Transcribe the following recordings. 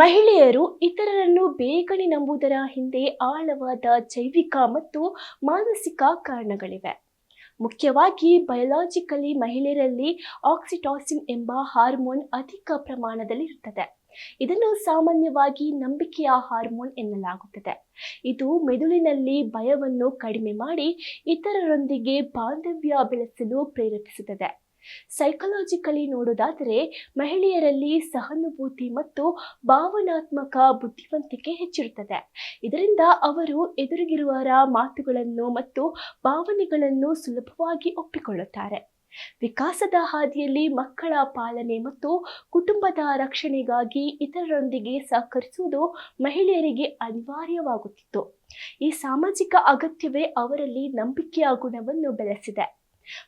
ಮಹಿಳೆಯರು ಇತರರನ್ನು ಬೇಗನೆ ನಂಬುವುದರ ಹಿಂದೆ ಆಳವಾದ ಜೈವಿಕ ಮತ್ತು ಮಾನಸಿಕ ಕಾರಣಗಳಿವೆ. ಮುಖ್ಯವಾಗಿ ಬಯೋಲಾಜಿಕಲಿ ಮಹಿಳೆಯರಲ್ಲಿ ಆಕ್ಸಿಟಾಸಿನ್ ಎಂಬ ಹಾರ್ಮೋನ್ ಅಧಿಕ ಪ್ರಮಾಣದಲ್ಲಿ ಇರುತ್ತದೆ. ಇದನ್ನು ಸಾಮಾನ್ಯವಾಗಿ ನಂಬಿಕೆಯ ಹಾರ್ಮೋನ್ ಎನ್ನಲಾಗುತ್ತದೆ. ಇದು ಮೆದುಳಿನಲ್ಲಿ ಭಯವನ್ನು ಕಡಿಮೆ ಮಾಡಿ ಇತರರೊಂದಿಗೆ ಬಾಂಧವ್ಯ ಬೆಳೆಸಲು ಪ್ರೇರೇಪಿಸುತ್ತದೆ. ಸೈಕಾಲಜಿಕಲಿ ನೋಡೋದಾದರೆ ಮಹಿಳೆಯರಲ್ಲಿ ಸಹಾನುಭೂತಿ ಮತ್ತು ಭಾವನಾತ್ಮಕ ಬುದ್ಧಿವಂತಿಕೆ ಹೆಚ್ಚಿರುತ್ತದೆ. ಇದರಿಂದ ಅವರು ಎದುರಿಗಿರುವವರ ಮಾತುಗಳನ್ನು ಮತ್ತು ಭಾವನೆಗಳನ್ನು ಸುಲಭವಾಗಿ ಒಪ್ಪಿಕೊಳ್ಳುತ್ತಾರೆ. ವಿಕಾಸದ ಹಾದಿಯಲ್ಲಿ ಮಕ್ಕಳ ಪಾಲನೆ ಮತ್ತು ಕುಟುಂಬದ ರಕ್ಷಣೆಗಾಗಿ ಇತರರೊಂದಿಗೆ ಸಹಕರಿಸುವುದು ಮಹಿಳೆಯರಿಗೆ ಅನಿವಾರ್ಯವಾಗುತ್ತಿತ್ತು. ಈ ಸಾಮಾಜಿಕ ಅಗತ್ಯವೇ ಅವರಲ್ಲಿ ನಂಬಿಕೆಯ ಗುಣವನ್ನು ಬೆಳೆಸಿದೆ.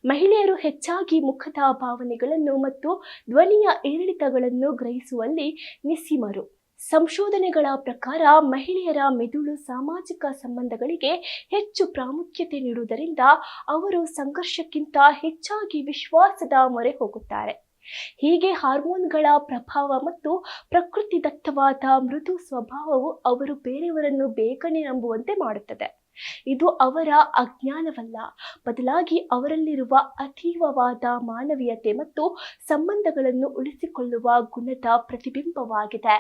ಮಹಿಳೆಯರು ಹೆಚ್ಚಾಗಿ ಮುಖದ ಭಾವನೆಗಳನ್ನು ಮತ್ತು ಧ್ವನಿಯ ಏರಿಳಿತಗಳನ್ನು ಗ್ರಹಿಸುವಲ್ಲಿ ನಿಸ್ಸೀಮರು. ಸಂಶೋಧನೆಗಳ ಪ್ರಕಾರ ಮಹಿಳೆಯರ ಮೆದುಳು ಸಾಮಾಜಿಕ ಸಂಬಂಧಗಳಿಗೆ ಹೆಚ್ಚು ಪ್ರಾಮುಖ್ಯತೆ ನೀಡುವುದರಿಂದ ಅವರು ಸಂಘರ್ಷಕ್ಕಿಂತ ಹೆಚ್ಚಾಗಿ ವಿಶ್ವಾಸದ ಮೊರೆ ಹೋಗುತ್ತಾರೆ. ಹೀಗೆ ಹಾರ್ಮೋನ್ಗಳ ಪ್ರಭಾವ ಮತ್ತು ಪ್ರಕೃತಿದತ್ತವಾದ ಮೃದು ಸ್ವಭಾವವು ಅವರು ಬೇರೆಯವರನ್ನು ಬೇಗನೆ ನಂಬುವಂತೆ ಮಾಡುತ್ತದೆ. ಇದು ಅವರ ಅಜ್ಞಾನವಲ್ಲ, ಬದಲಾಗಿ ಅವರಲ್ಲಿರುವ ಅತೀವವಾದ ಮಾನವೀಯತೆ ಮತ್ತು ಸಂಬಂಧಗಳನ್ನು ಉಳಿಸಿಕೊಳ್ಳುವ ಗುಣದ ಪ್ರತಿಬಿಂಬವಾಗಿದೆ.